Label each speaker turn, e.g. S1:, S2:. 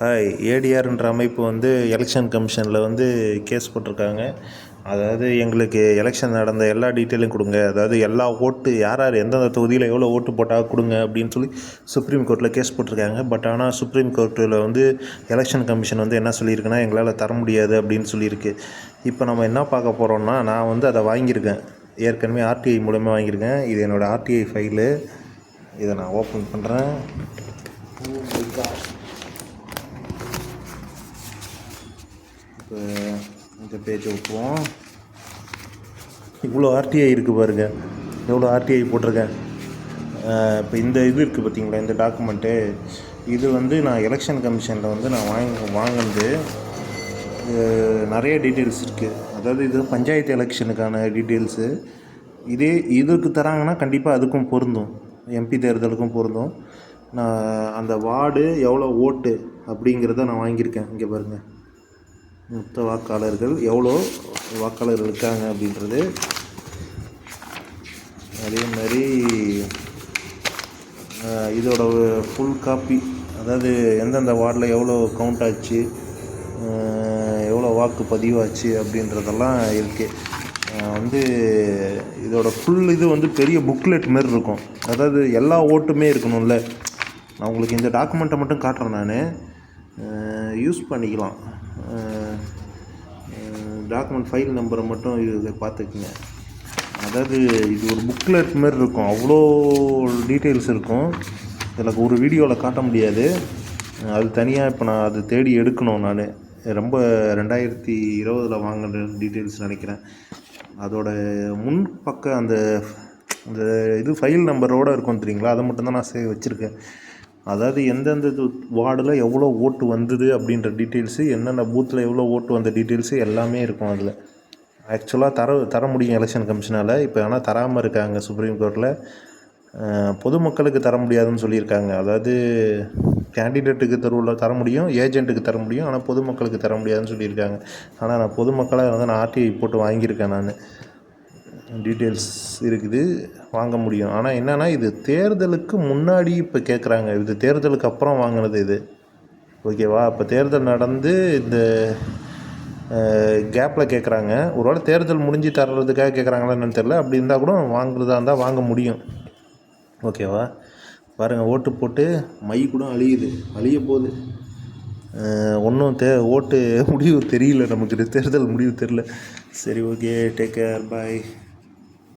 S1: Hi, ஏடிஆர்ன்ற அமைப்பு வந்து election கமிஷனில் வந்து கேஸ் போட்டிருக்காங்க. அதாவது எங்களுக்கு எலெக்ஷன் நடந்த எல்லா டீட்டெயிலும் கொடுங்க, அதாவது எல்லா ஓட்டு யார் யார் எந்தெந்த தொகுதியில் எவ்வளோ ஓட்டு போட்டால் கொடுங்க அப்படின்னு சொல்லி சுப்ரீம் கோர்ட்டில் கேஸ் போட்டிருக்காங்க. பட் ஆனால் சுப்ரீம் கோர்ட்டில் வந்து எலெக்ஷன் கமிஷன் வந்து என்ன சொல்லியிருக்குன்னா, எங்களால் தர முடியாது அப்படின்னு சொல்லியிருக்கு. இப்போ நம்ம என்ன பார்க்க போகிறோம்னா, நான் வந்து அதை வாங்கியிருக்கேன், ஏற்கனவே ஆர்டிஐ மூலமாக வாங்கியிருக்கேன். இது என்னோடய ஆர்டிஐ ஃபைலு. இதை நான் ஓப்பன் பண்ணுறேன். இப்போ இந்த பேஜை விட்டுருவோம். இவ்வளோ ஆர்டிஐ இருக்குது பாருங்கள், எவ்வளோ ஆர்டிஐ போட்டிருக்கேன். இப்போ இந்த இது இருக்குது பார்த்தீங்களா, இந்த டாக்குமெண்ட்டு, இது வந்து நான் எலெக்ஷன் கமிஷனில் வந்து நான் வாங்கினது. நிறைய டீட்டெயில்ஸ் இருக்குது. அதாவது இது பஞ்சாயத்து எலெக்ஷனுக்கான டீட்டெயில்ஸு. இதுக்கு தராங்கன்னா கண்டிப்பாக அதுக்கும் பொருந்தும், எம்பி தேர்தலுக்கும் பொருந்தும். நான் அந்த வார்டு எவ்வளோ ஓட்டு அப்படிங்கிறத நான் வாங்கியிருக்கேன். இங்கே பாருங்கள், மொத்த வாக்காளர்கள் எவ்வளோ வாக்காளர்கள் இருக்காங்க அப்படின்றது. அதே மாதிரி இதோட ஃபுல் காப்பி, அதாவது எந்தெந்த வார்டில் எவ்வளோ கவுண்ட் ஆச்சு, எவ்வளோ வாக்கு பதிவாச்சு அப்படின்றதெல்லாம் இருக்குது. வந்து இதோட ஃபுல் இது வந்து பெரிய புக்லெட் மாரி இருக்கும். அதாவது எல்லா ஓட்டுமே இருக்கணும்ல. நான் உங்களுக்கு இந்த டாக்குமெண்ட்டை மட்டும் காட்டுறேன், நான் யூஸ் பண்ணிக்கலாம். டாக்குமெண்ட் ஃபைல் நம்பரை மட்டும் இதை பார்த்துக்குங்க. அதாவது இது ஒரு புக்லெட் மாரி இருக்கும், அவ்வளோ டீட்டெயில்ஸ் இருக்கும். இதில் ஒரு வீடியோவில் காட்ட முடியாது, அது தனியாக இப்போ நான் அது தேடி எடுக்கணும். நான் ரொம்ப 2020 வாங்கின டீட்டெயில்ஸ் நினைக்கிறேன். அதோட முன் பக்கம் அந்த இது ஃபைல் நம்பரோடு இருக்கும் தெரியுங்களா, அதை மட்டும்தான் நான் வச்சுருக்கேன். அதாவது எந்தெந்த வார்டில் எவ்வளோ ஓட்டு வந்தது அப்படின்ற டீட்டெயில்ஸு, என்னென்ன பூத்தில் எவ்வளோ ஓட்டு வந்த டீட்டெயில்ஸு எல்லாமே இருக்கும் அதில். ஆக்சுவலாக தர முடியும் எலெக்ஷன் கமிஷனால். இப்போ ஆனால் தராமல் இருக்காங்க சுப்ரீம் கோர்ட்டில். பொதுமக்களுக்கு தர முடியாதுன்னு சொல்லியிருக்காங்க. அதாவது கேண்டிடேட்டுக்கு தர முடியும், ஏஜென்ட்டுக்கு தர முடியும், ஆனால் பொதுமக்களுக்கு தர முடியாதுன்னு சொல்லியிருக்காங்க. ஆனால் நான் பொதுமக்களாக வந்து நான் ஆர்டிஐ போட்டு வாங்கியிருக்கேன். நான் டீட்டெயில்ஸ் இருக்குது, வாங்க முடியும். ஆனால் என்னென்னா, இது தேர்தலுக்கு முன்னாடி இப்போ கேட்குறாங்க, இது தேர்தலுக்கு அப்புறம் வாங்கினது இது, ஓகேவா? இப்போ தேர்தல் நடந்து இந்த கேப்பில் கேட்குறாங்க. ஒருவேளை தேர்தல் முடிஞ்சு தர்றதுக்காக கேட்குறாங்களா என்னன்னு தெரில. அப்படி இருந்தால் கூட வாங்குறதா இருந்தால் வாங்க முடியும், ஓகேவா? பாருங்கள், ஓட்டு போட்டு மை கூட அழிய போகுது. ஒன்றும் ஓட்டு முடிவு தெரியல நமக்கு, தேர்தல் முடிவு தெரில. சரி, ஓகே, டேக் கேர், பாய்.